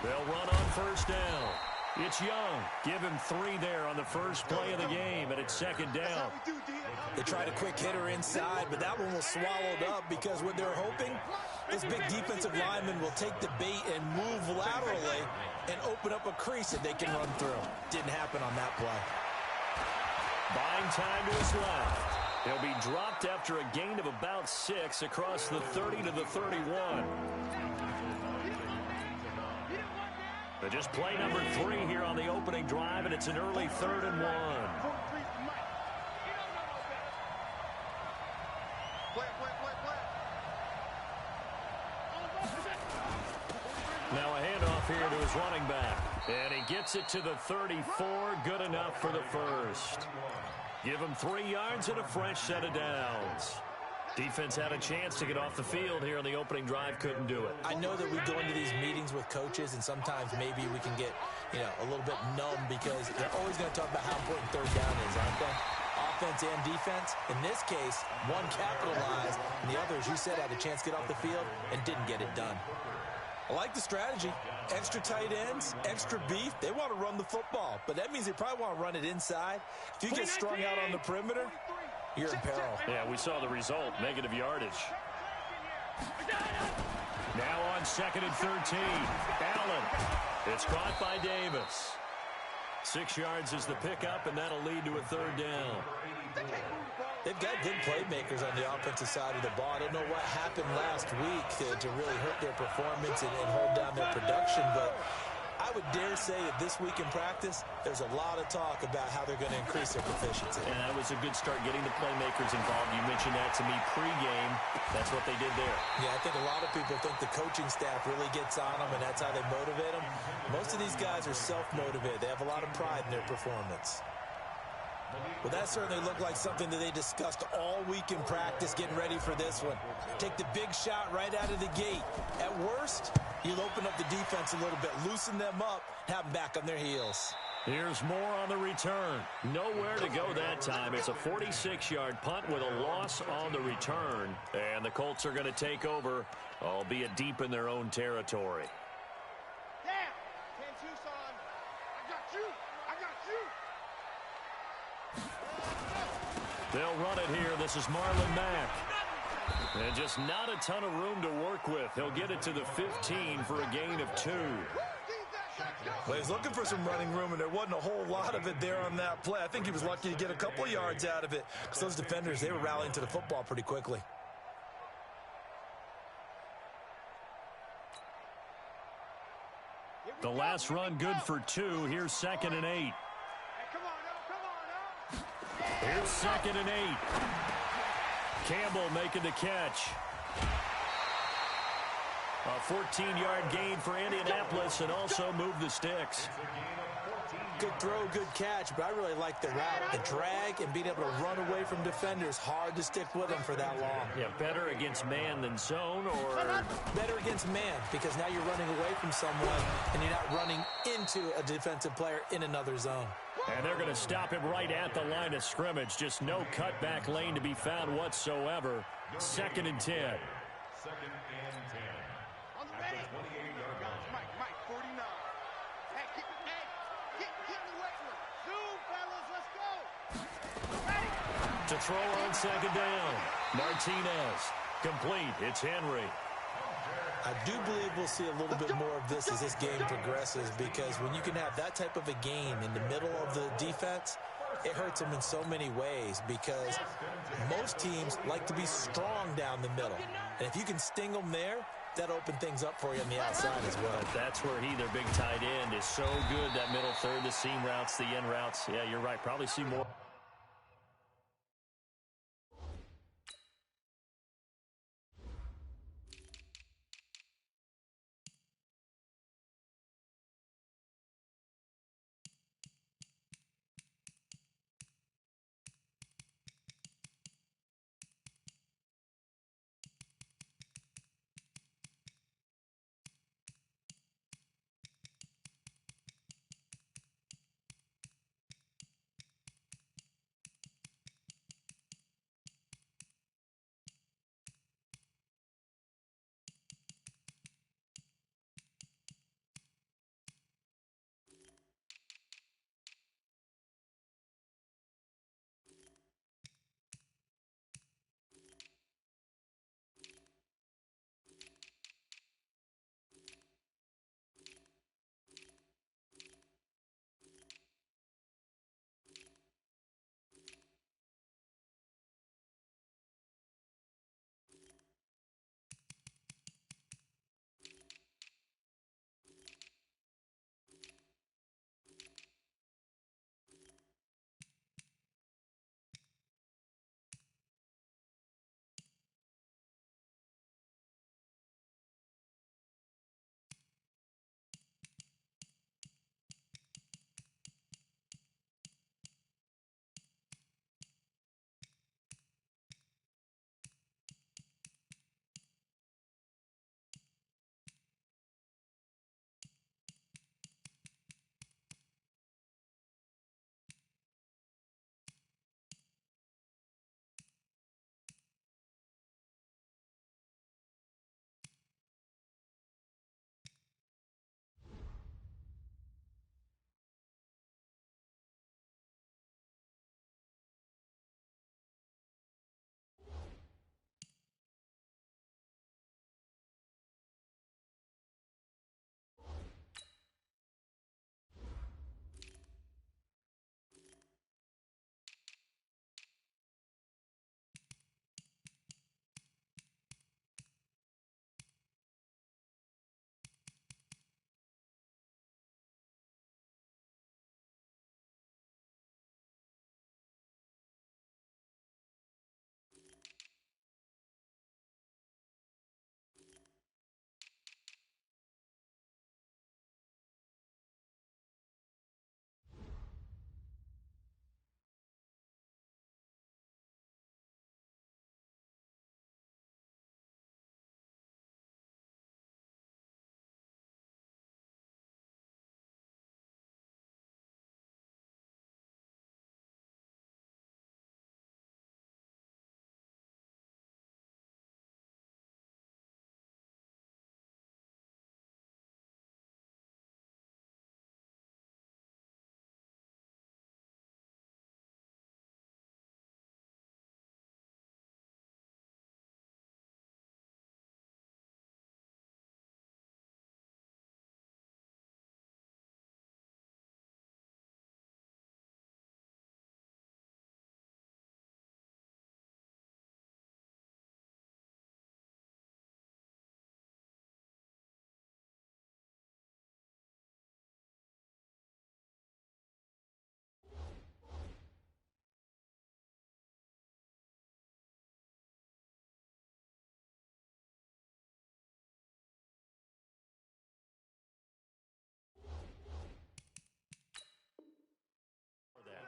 They'll run on first down. It's Young. Give him 3 there on the first play of the game, and it's second down. They tried a quick hitter inside, but that one was swallowed up because what they're hoping, this big defensive lineman will take the bait and move laterally and open up a crease that they can run through. Didn't happen on that play. Buying time to his left. He'll be dropped after a gain of about 6 across the 30 to the 31. But just play number 3 here on the opening drive, and it's an early 3rd and 1. Now a handoff here to his running back. And he gets it to the 34. Good enough for the first. Give him 3 yards and a fresh set of downs. Defense had a chance to get off the field here on the opening drive. Couldn't do it. I know that we go into these meetings with coaches, and sometimes maybe we can get, a little bit numb because they're always going to talk about how important third down is, aren't they? Offense and defense. In this case, one capitalized, and the other, as you said, had a chance to get off the field and didn't get it done. I like the strategy. Extra tight ends, extra beef. They want to run the football, but that means they probably want to run it inside. If you get strung out on the perimeter, you're in peril. Yeah, we saw the result. Negative yardage. Now on 2nd and 13. Allen. It's caught by Davis. 6 yards is the pickup, and that'll lead to a 3rd down. They've got good playmakers on the offensive side of the ball. I don't know what happened last week to really hurt their performance and hold down their production, but I would dare say that this week in practice, there's a lot of talk about how they're going to increase their proficiency. And that was a good start getting the playmakers involved. You mentioned that to me pregame. That's what they did there. Yeah, I think a lot of people think the coaching staff really gets on them, and that's how they motivate them. Most of these guys are self-motivated. They have a lot of pride in their performance. Well, that certainly looked like something that they discussed all week in practice, getting ready for this one. Take the big shot right out of the gate. At worst, you'll open up the defense a little bit, loosen them up, have them back on their heels. Here's more on the return. Nowhere to go that time. It's a 46-yard punt with a loss on the return. And the Colts are going to take over, albeit deep in their own territory. They'll run it here. This is Marlon Mack. And just not a ton of room to work with. He'll get it to the 15 for a gain of 2. Well, he's looking for some running room, and there wasn't a whole lot of it there on that play. I think he was lucky to get a couple of yards out of it because those defenders, they were rallying to the football pretty quickly. The last run good for 2. Here's 2nd and 8. Here's 2nd and 8. Campbell making the catch. A 14-yard gain for Indianapolis and also move the sticks. Good throw, good catch, but I really like the route. The drag and being able to run away from defenders. Hard to stick with them for that long. Yeah, better against man than zone, or? Better against man, because now you're running away from someone and you're not running into a defensive player in another zone. And they're going to stop him right at the line of scrimmage. Just no cutback lane to be found whatsoever. 2nd and 10. 2nd and 10. On the 28-yard line. Mike, 49. Hey, get in the weight room. Zoom, fellas, let's go. Ready? To throw on 2nd down. Martinez. Complete. It's Henry. I do believe we'll see a little bit more of this as this game progresses, because when you can have that type of a game in the middle of the defense, it hurts them in so many ways, because most teams like to be strong down the middle. And if you can sting them there, that'll open things up for you on the outside as well. But that's where their big tight end, is so good, that middle third, the seam routes, the in routes. Yeah, you're right. Probably see more.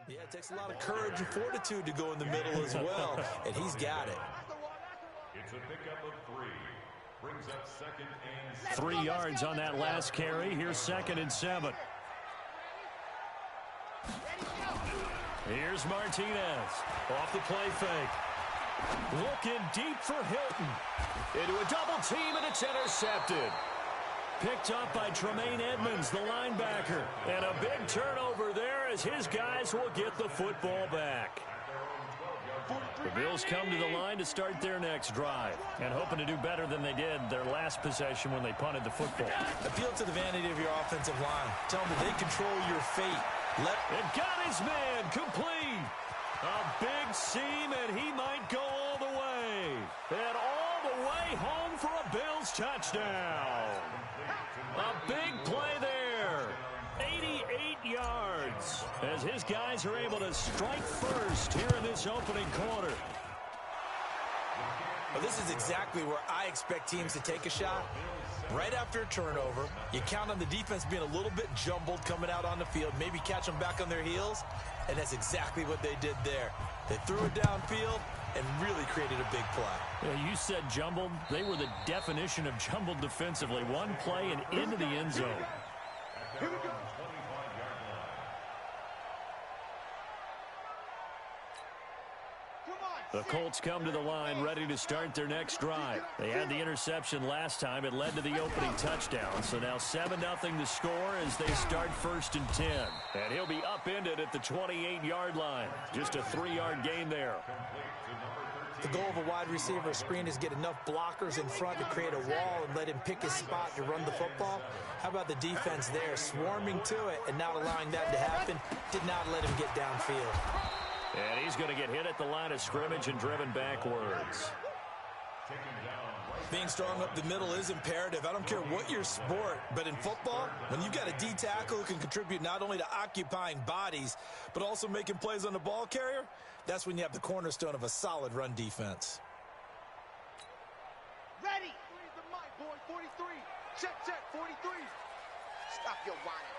Yeah, it takes a lot of courage and fortitude to go in the middle as well, and he's got it. It's a pickup of 3. Brings up 2nd and 3 yards on that last carry. Here's 2nd and 7. Here's Martinez. Off the play fake. Looking deep for Hilton. Into a double team, and it's intercepted. Picked up by Tremaine Edmonds, the linebacker. And a big turnover there as his guys will get the football back. The Bills come to the line to start their next drive and hoping to do better than they did their last possession when they punted the football. Appeal to the vanity of your offensive line. Tell them that they control your fate. It got his man complete. A big seam, and he might go all the way. And all the way home for a Bills touchdown. A big play there. 88 yards as his guys are able to strike first here in this opening quarter. Well, this is exactly where I expect teams to take a shot. Right after a turnover, you count on the defense being a little bit jumbled coming out on the field, maybe catch them back on their heels, and that's exactly what they did there. They threw it downfield and really created a big play. Yeah, you said jumbled. They were the definition of jumbled defensively. One play and into the end zone. Here we go. The Colts come to the line ready to start their next drive. They had the interception last time. It led to the opening touchdown. So now 7-0 the score as they start 1st and 10. And he'll be upended at the 28-yard line. Just a 3-yard gain there. The goal of a wide receiver screen is get enough blockers in front to create a wall and let him pick his spot to run the football. How about the defense there, swarming to it and not allowing that to happen? Did not let him get downfield. And he's going to get hit at the line of scrimmage and driven backwards. Being strong up the middle is imperative. I don't care what your sport, but in football, when you've got a D tackle who can contribute not only to occupying bodies, but also making plays on the ball carrier, that's when you have the cornerstone of a solid run defense. Ready. Where's the mic, boy? 43. Check, 43. Stop your whining.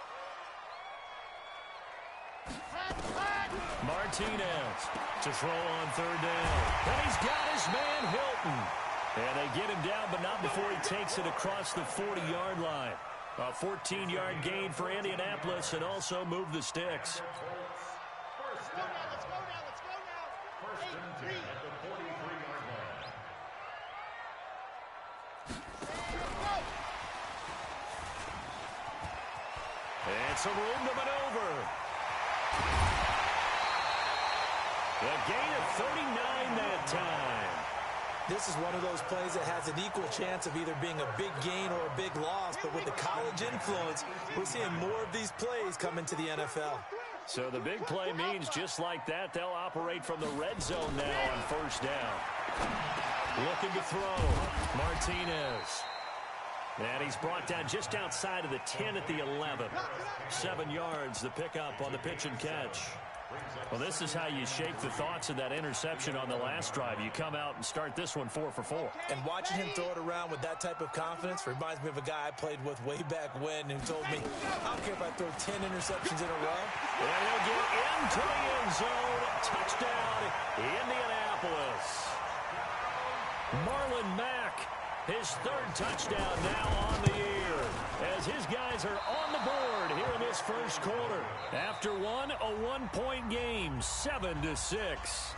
Martinez to throw on 3rd down. And he's got his man Hilton. And they get him down, but not before he takes it across the 40-yard line. A 14-yard gain for Indianapolis and also move the sticks. Let's go now. 8-3. at the 43-yard line. And some room to maneuver. A gain of 39 that time. This is one of those plays that has an equal chance of either being a big gain or a big loss, but with the college influence, we're seeing more of these plays come into the NFL. So the big play means just like that, they'll operate from the red zone now on 1st down. Looking to throw. Martinez. And he's brought down just outside of the 10 at the 11. 7 yards, the pickup on the pitch and catch. Well, this is how you shake the thoughts of that interception on the last drive. You come out and start this one 4 for 4. And watching him throw it around with that type of confidence reminds me of a guy I played with way back when who told me, I don't care if I throw 10 interceptions in a row. And he'll get into the end zone. Touchdown, Indianapolis. Marlon Mack, his 3rd touchdown now on the year, as his guys are on the board here in this 1st quarter. After one, a 1-point game, 7-6.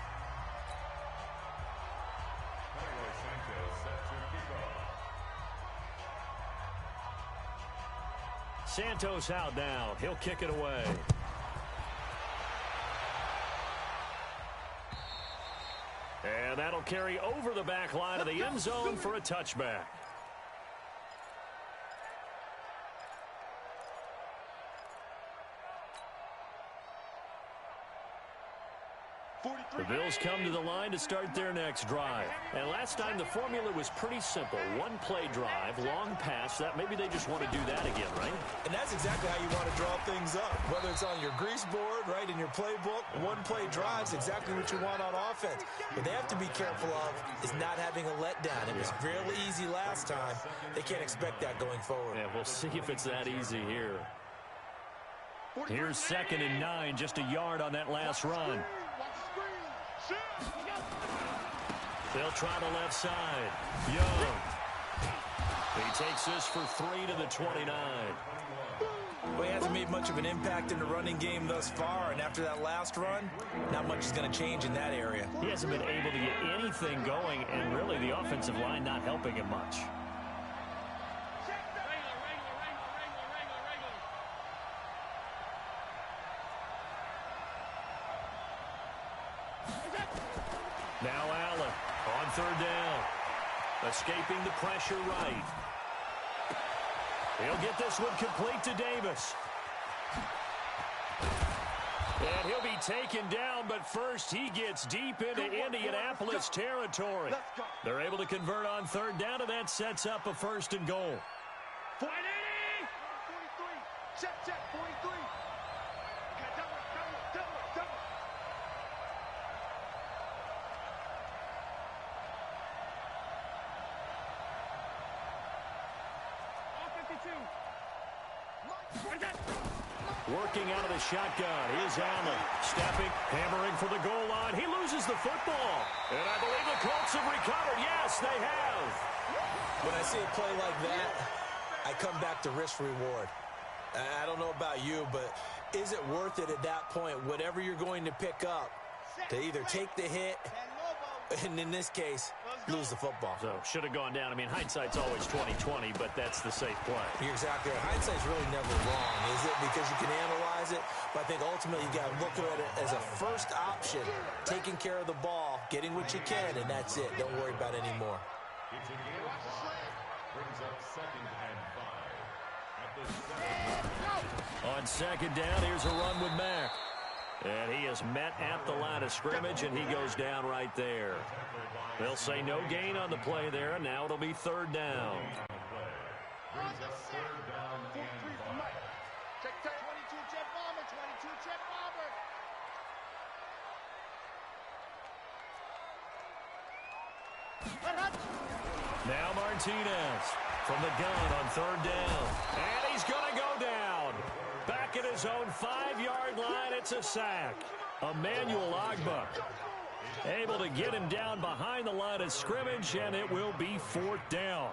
Santos out now. He'll kick it away. And that'll carry over the back line of the end zone for a touchback. The Bills come to the line to start their next drive. And last time the formula was pretty simple. One play drive, long pass. That maybe they just want to do that again, right? And that's exactly how you want to draw things up. Whether it's on your grease board, right, in your playbook, one play drive's exactly what you want on offense. What they have to be careful of is not having a letdown. It was real easy last time. They can't expect that going forward. Yeah, we'll see if it's that easy here. Here's 2nd and 9, just a yard on that last run. They'll try the left side. Young. He takes this for 3 to the 29. Well, he hasn't made much of an impact in the running game thus far, and after that last run, not much is going to change in that area. He hasn't been able to get anything going, and really the offensive line not helping him much. Now Allen on 3rd down. Escaping the pressure right. He'll get this one complete to Davis. And he'll be taken down, but first he gets deep into Indianapolis territory. They're able to convert on 3rd down, and that sets up a 1st and goal. 43. Check, 43. Double. Working out of the shotgun. Here's Allen. Stepping, hammering for the goal line. He loses the football. And I believe the Colts have recovered. Yes, they have. When I see a play like that, I come back to risk reward. I don't know about you, but is it worth it at that point, whatever you're going to pick up, to either take the hit, and in this case, lose the football? So, should have gone down. I mean, hindsight's always 20/20, but that's the safe play. You're exactly right. Hindsight's really never wrong, is it? Because you can analyze it, but I think ultimately you got to look at it as a first option, taking care of the ball, getting what you can, and that's it. Don't worry about it anymore. It's a game flag. Brings up 2nd and 5. At the 7. On 2nd down, here's a run with Mack. And he is met at the line of scrimmage, and he goes down right there. They'll say no gain on the play there, and now it'll be 3rd down. Brings up 3rd down and 5. Check 22 jet bomber, 22 jet bomber. Now Martinez from the gun on 3rd down. And he's going to go down. Back at his own 5-yard line, it's a sack. Emmanuel Ogbah able to get him down behind the line of scrimmage, and it will be 4th down.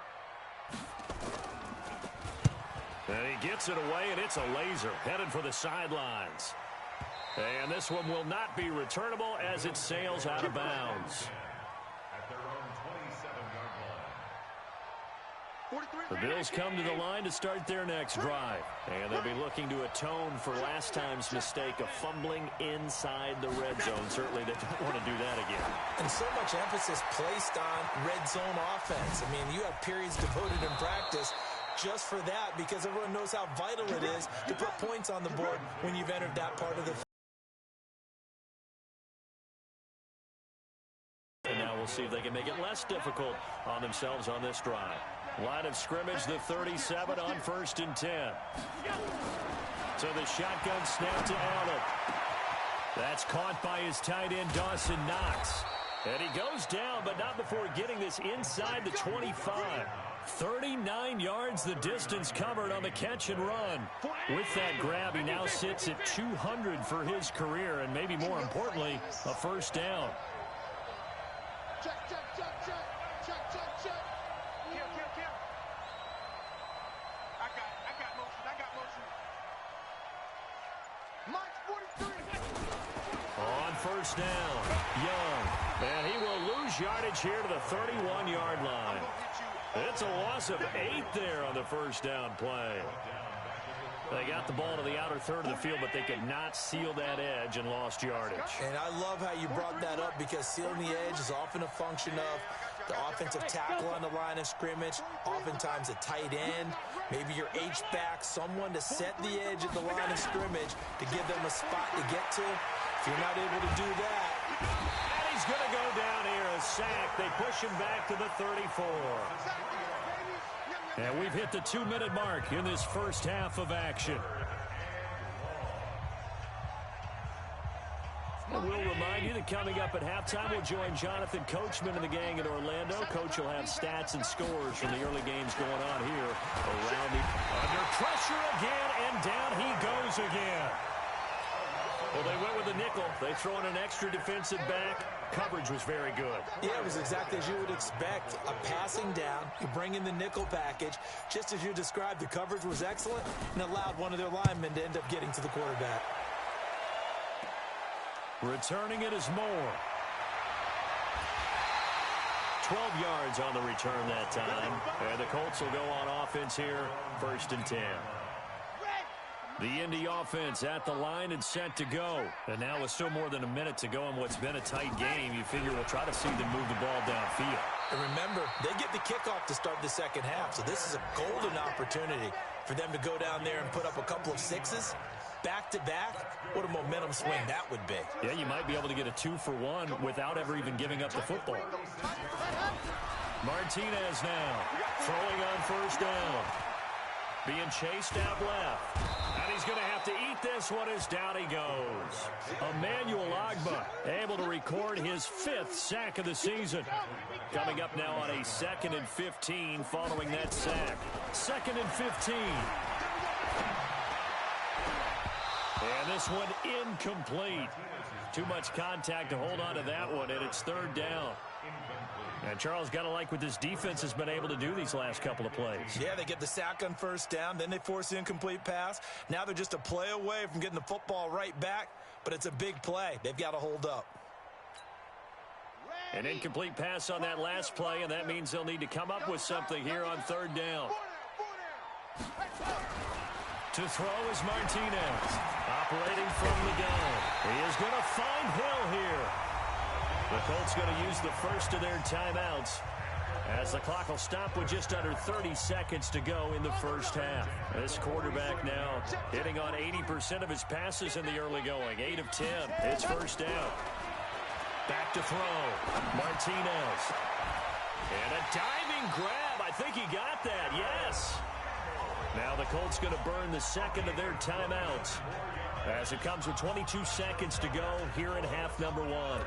And he gets it away, and it's a laser headed for the sidelines. And this one will not be returnable as it sails out of bounds. At their own 27-yard line. The Bills come to the line to start their next drive. And they'll be looking to atone for last time's mistake of fumbling inside the red zone. Certainly they don't want to do that again. And so much emphasis placed on red zone offense. I mean, you have periods devoted in practice just for that, because everyone knows how vital it is to put points on the board when you've entered that part of the field. And now we'll see if they can make it less difficult on themselves on this drive. Line of scrimmage, the 37 on 1st and 10. So the shotgun snap to Allen. That's caught by his tight end, Dawson Knox. And he goes down, but not before getting this inside the 25. 39 yards the distance covered on the catch and run. With that grab, he now sits at 200 for his career, and maybe more importantly, a 1st down. Check. Kill. I got motion. Mike 43. On 1st down, Young. And he will lose yardage here to the 31-yard line. It's a loss of 8 there on the 1st down play. They got the ball to the outer third of the field, but they could not seal that edge and lost yardage. And I love how you brought that up, because sealing the edge is often a function of the offensive tackle on the line of scrimmage, oftentimes a tight end, maybe your H-back, someone to set the edge at the line of scrimmage to give them a spot to get to. If you're not able to do that. And he's going to go down here, a sack. They push him back to the 34. And we've hit the 2-minute mark in this first half of action. And we'll remind you that coming up at halftime, we'll join Jonathan Coachman and the gang in Orlando. Coach will have stats and scores from the early games going on here around the... Under pressure again, and down he goes once again. Well, they went with the nickel. They throw in an extra defensive back. Coverage was very good. Yeah, it was exactly as you would expect. A passing down, you bring in the nickel package. Just as you described, the coverage was excellent and allowed one of their linemen to end up getting to the quarterback. Returning it is Moore. 12 yards on the return that time. And the Colts will go on offense here, 1st and 10. The Indy offense at the line and set to go. And now with still more than a minute to go in what's been a tight game, you figure we'll try to see them move the ball downfield. And remember, they get the kickoff to start the second half, so this is a golden opportunity for them to go down there and put up a couple of sixes. Back-to-back, what a momentum swing that would be. Yeah, you might be able to get a 2-for-1 without ever even giving up the football. Martinez now throwing on 1st down. Being chased out left. And he's going to have to eat this one as down he goes. Emmanuel Ogbah able to record his 5th sack of the season. Coming up now on a 2nd and 15 following that sack. 2nd and 15. And this one incomplete. Too much contact to hold on to that one, and it's 3rd down. And Charles, got to like what this defense has been able to do these last couple of plays. Yeah, they get the sack on 1st down, then they force the incomplete pass. Now they're just a play away from getting the football right back, but it's a big play. They've got to hold up. An incomplete pass on that last play, and that means they'll need to come up with something here on 3rd down. To throw is Martinez. Operating from the gun. He is going to find Hill here. The Colts going to use the first of their timeouts as the clock will stop with just under 30 seconds to go in the 1st half. This quarterback now hitting on 80% of his passes in the early going. 8 of 10. It's 1st down. Back to throw. Martinez. And a diving grab. I think he got that. Yes. Now the Colts going to burn the 2nd of their timeouts as it comes with 22 seconds to go here in half number 1.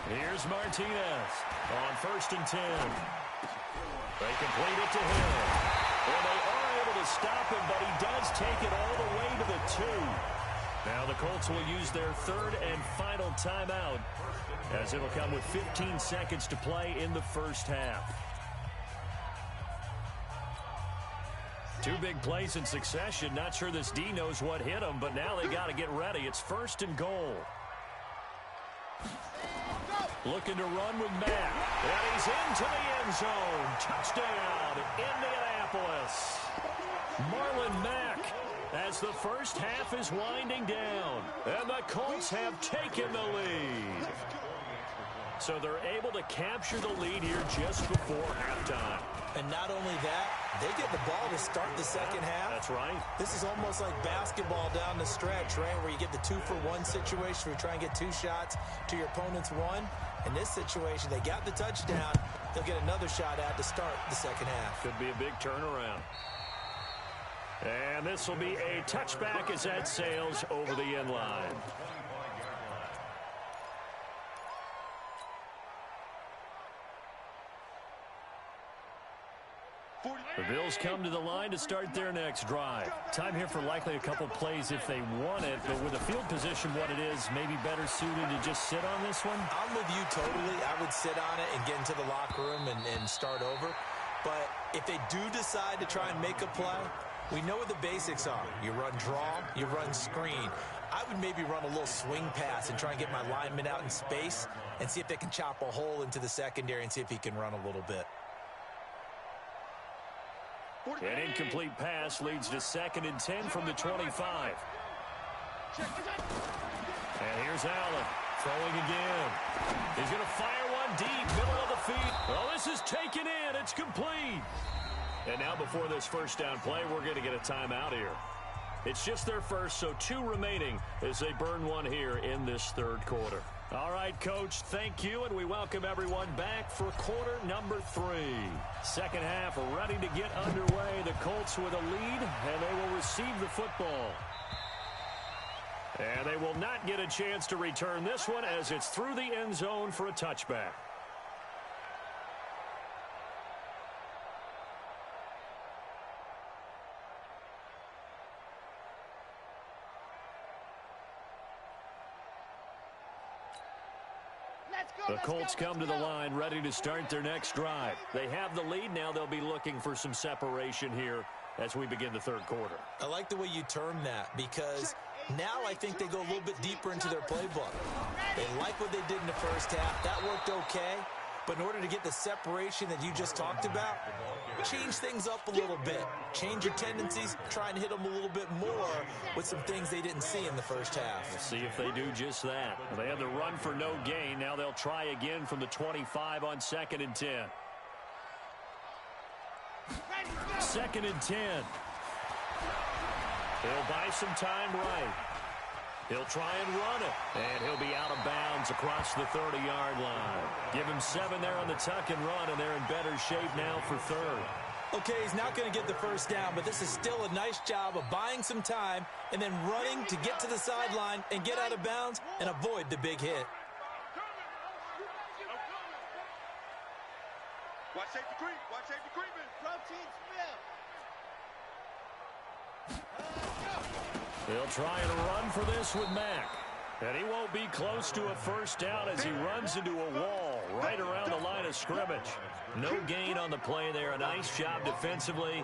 Here's Martinez on 1st and 10. They complete it to Hill. Well, they are able to stop him, but he does take it all the way to the 2. Now the Colts will use their 3rd and final timeout as it'll come with 15 seconds to play in the 1st half. 2 big plays in succession. Not sure this D knows what hit him, but now they got to get ready. It's 1st and goal. Looking to run with Mack. And he's into the end zone. Touchdown, Indianapolis. Marlon Mack as the 1st half is winding down. And the Colts have taken the lead. So they're able to capture the lead here just before halftime. And not only that, they get the ball to start the 2nd half. That's right. This is almost like basketball down the stretch, right, where you get the 2-for-1 situation where you try and get 2 shots to your opponent's 1. In this situation, they got the touchdown. They'll get another shot at to start the 2nd half. Could be a big turnaround. And this will be a touchback as that sails over the end line. The Bills come to the line to start their next drive. Time here for likely a couple plays if they want it, but with the field position what it is, maybe better suited to just sit on this one? I'm with you totally. I would sit on it and get into the locker room and start over. But if they do decide to try and make a play, we know what the basics are. You run draw, you run screen. I would maybe run a little swing pass and try and get my lineman out in space and see if they can chop a hole into the secondary and see if he can run a little bit. An incomplete pass leads to 2nd and 10 from the 25. And here's Allen throwing again. He's going to fire one deep, middle of the feet. Oh, this is taken in. It's complete. And now before this 1st down play, we're going to get a timeout here. It's just their first, so 2 remaining as they burn one here in this 3rd quarter. All right, Coach, thank you, and we welcome everyone back for quarter number 3. 2nd half ready to get underway. The Colts with a lead, and they will receive the football. And they will not get a chance to return this one as it's through the end zone for a touchback. The Colts come to the line ready to start their next drive. They have the lead. Now they'll be looking for some separation here as we begin the third quarter. I like the way you term that because now I think they go a little bit deeper into their playbook. They like what they did in the first half. That worked okay. But in order to get the separation that you just talked about, change things up a little bit. Change your tendencies, try and hit them a little bit more with some things they didn't see in the first half. We'll see if they do just that. They had the run for no gain. Now they'll try again from the 25 on 2nd and 10. 2nd and 10. He'll buy some time right. He'll try and run it, and he'll be out of bounds across the 30-yard line. Give him 7 there on the tuck and run, and they're in better shape now for third. Okay, he's not going to get the first down, but this is still a nice job of buying some time and then running to get to the sideline and get out of bounds and avoid the big hit. Watch safety creep. Watch safety creeping. Protein Smith. They'll try and run for this with Mack. And he won't be close to a first down as he runs into a wall right around the line of scrimmage. No gain on the play there. A nice job defensively.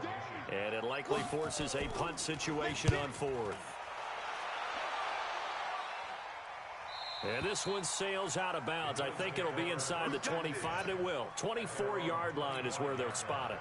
And it likely forces a punt situation on 4th. And this one sails out of bounds. I think it'll be inside the 25. It will. 24-yard line is where they'll spot it.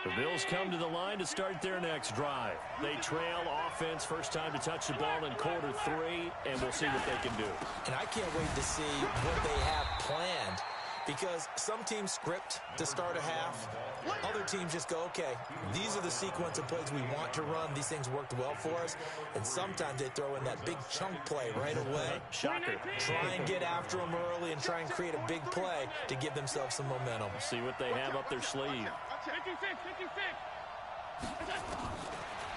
The Bills come to the line to start their next drive. They trail offense, first time to touch the ball in quarter 3, and we'll see what they can do. And I can't wait to see what they have planned because some teams script to start a half. Other teams just go, okay, these are the sequence of plays we want to run. These things worked well for us. And sometimes they throw in that big chunk play right away. Shocker. Try and get after them early and try and create a big play to give themselves some momentum. See what they have up their sleeve.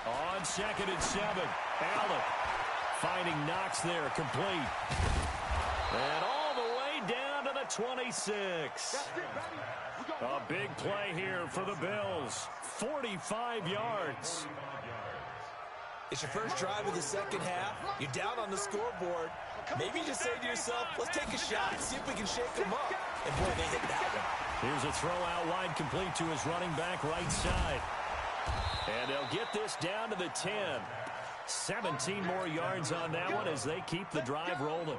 On 2nd and 7, Allen finding Knox there, complete. And all the way down to the 26. A big play here for the Bills. 45 yards. It's your first drive of the second half. You're down on the scoreboard. Maybe you just say to yourself, let's take a shot, see if we can shake them up. And boy, they hit that one. Here's a throw out wide, complete to his running back right side. And they'll get this down to the 10. 17 more yards on that one as they keep the drive rolling.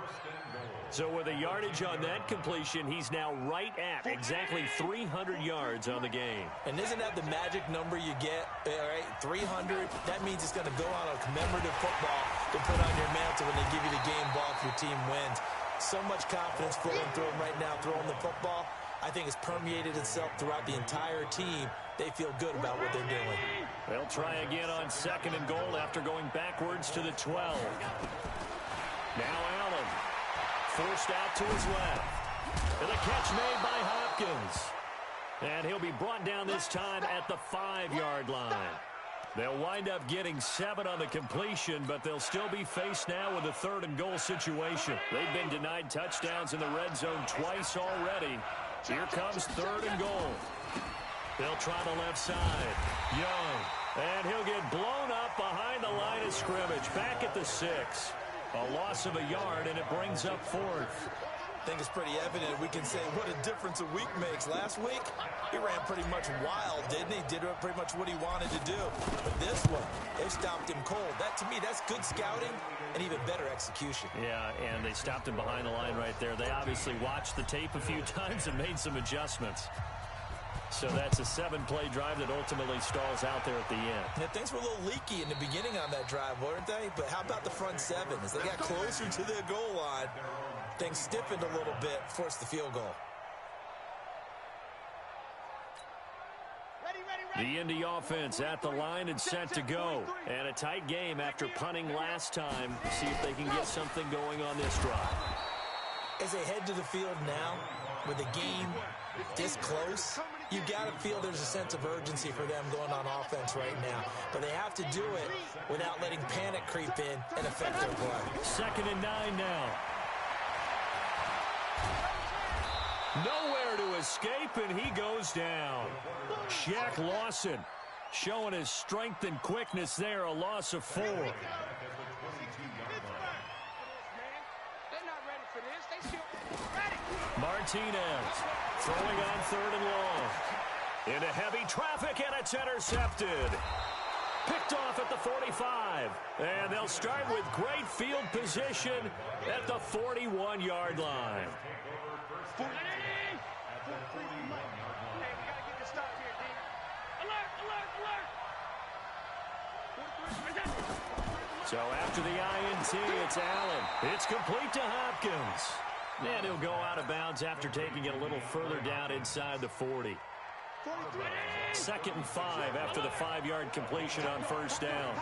So with a yardage on that completion, he's now right at exactly 300 yards on the game. And isn't that the magic number you get? All right, 300. That means it's going to go on a commemorative football to put on your mantle when they give you the game ball if your team wins. So much confidence flowing through him right now, throwing the football. I think it's permeated itself throughout the entire team. They feel good about what they're doing. They'll try again on 2nd and goal after going backwards to the 12. Now Allen forced out to his left. And a catch made by Hopkins. And he'll be brought down this time at the 5-yard line. They'll wind up getting 7 on the completion, but they'll still be faced now with a 3rd and goal situation. They've been denied touchdowns in the red zone twice already. Here comes 3rd and goal. They'll try the left side. Young. And he'll get blown up behind the line of scrimmage. Back at the 6. A loss of a yard, and it brings up 4th. I think it's pretty evident we can say what a difference a week makes. Last week, he ran pretty much wild, didn't he? Did pretty much what he wanted to do. But this one, they stopped him cold. That, to me, that's good scouting and even better execution. Yeah, and they stopped him behind the line right there. They obviously watched the tape a few times and made some adjustments. So that's a 7-play drive that ultimately stalls out there at the end. Yeah, things were a little leaky in the beginning on that drive, weren't they? But how about the front 7? As they got closer to their goal line, things stiffened a little bit, forced the field goal. The Indy offense at the line and set to go. And a tight game after punting last time. See if they can get something going on this drive. As they head to the field now, with the game this close, you got to feel there's a sense of urgency for them going on offense right now. But they have to do it without letting panic creep in and affect their play. 2nd and 9 now. Nowhere to escape, and he goes down. Shaq Lawson showing his strength and quickness there, a loss of 4. Martinez throwing on 3rd and long. Into heavy traffic, and it's intercepted. Picked off at the 45. And they'll start with great field position at the 41-yard line. So after the INT, it's Allen. It's complete to Hopkins. And he'll go out of bounds after taking it a little further down inside the 40. 2nd and 5 after the 5-yard completion on 1st down.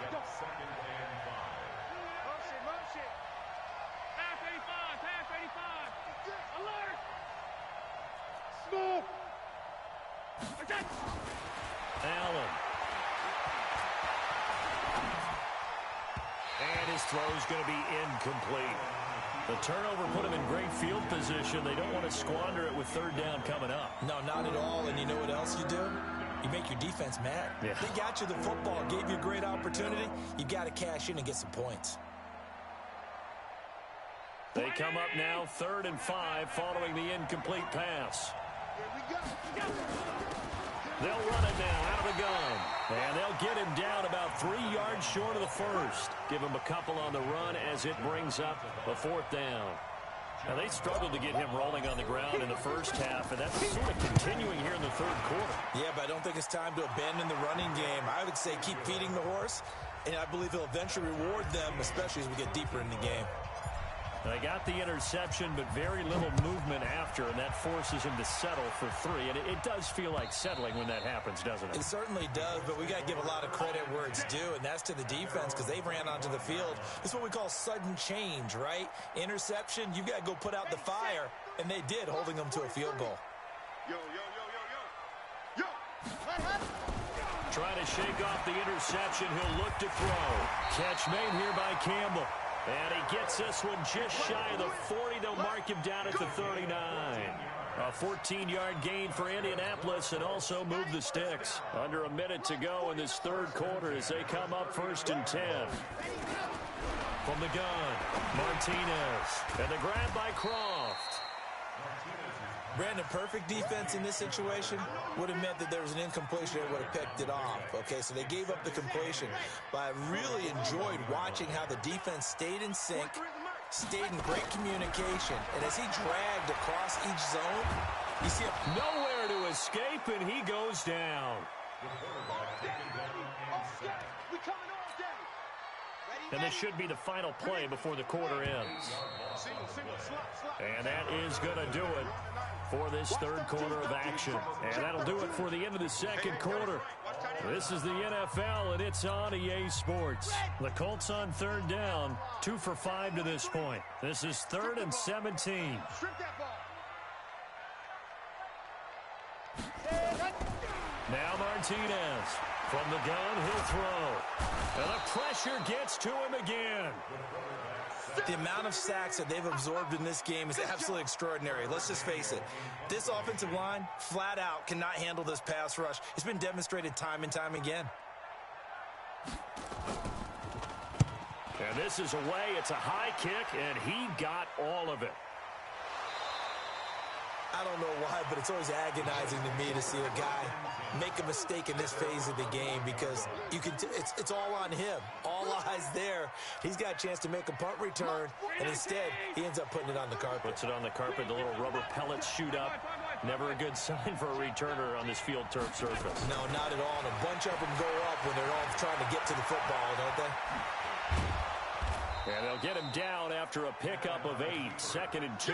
Allen. And his throw is going to be incomplete. The turnover put him in great field position. They don't want to squander it with 3rd down coming up. No, not at all. And you know what else you do? You make your defense mad. Yeah. They got you the football, gave you a great opportunity. You got to cash in and get some points. They come up now 3rd and 5 following the incomplete pass. They'll run it now out of the gun. And they'll get him down about 3 yards short of the 1st. Give him a couple on the run as it brings up a 4th down. Now, they struggled to get him rolling on the ground in the first half, and that's sort of continuing here in the 3rd quarter. Yeah, but I don't think it's time to abandon the running game. I would say keep feeding the horse, and I believe he'll eventually reward them, especially as we get deeper in the game. They got the interception, but very little movement after, and that forces him to settle for 3. And it does feel like settling when that happens, doesn't it? It certainly does, but we got to give a lot of credit where it's due, and that's to the defense because they ran onto the field. This is what we call sudden change, right? Interception, you've got to go put out the fire, and they did, holding them to a field goal. Trying to shake off the interception. He'll look to throw. Catch made here by Campbell. And he gets this one just shy of the 40. They'll mark him down at the 39. A 14-yard gain for Indianapolis and also move the sticks. Under a minute to go in this 3rd quarter as they come up 1st and 10. From the gun, Martinez. And the grab by Croft. Brandon, perfect defense in this situation would have meant that there was an incompletion that would have picked it off. Okay, so they gave up the completion. But I really enjoyed watching how the defense stayed in sync, stayed in great communication. And as he dragged across each zone, you see him nowhere to escape, and he goes down. And this should be the final play before the quarter ends. And that is going to do it for this 3rd quarter of action. And that'll do it for the end of the 2nd quarter. This is the NFL, and it's on EA Sports. The Colts on 3rd down, 2 for 5 to this point. This is 3rd and 17. Now Martinez. From the gun, he'll throw. And the pressure gets to him again. The amount of sacks that they've absorbed in this game is absolutely extraordinary. Let's just face it. This offensive line, flat out, cannot handle this pass rush. It's been demonstrated time and time again. And this is away. It's a high kick, and he got all of it. I don't know why, but it's always agonizing to me to see a guy make a mistake in this phase of the game because you can. It's all on him. All eyes there. He's got a chance to make a punt return, and instead he ends up putting it on the carpet. Puts it on the carpet. The little rubber pellets shoot up. Never a good sign for a returner on this field turf surface. No, not at all. And a bunch of them go up when they're all trying to get to the football, don't they? And they'll get him down after a pickup of 8. 2nd and 2.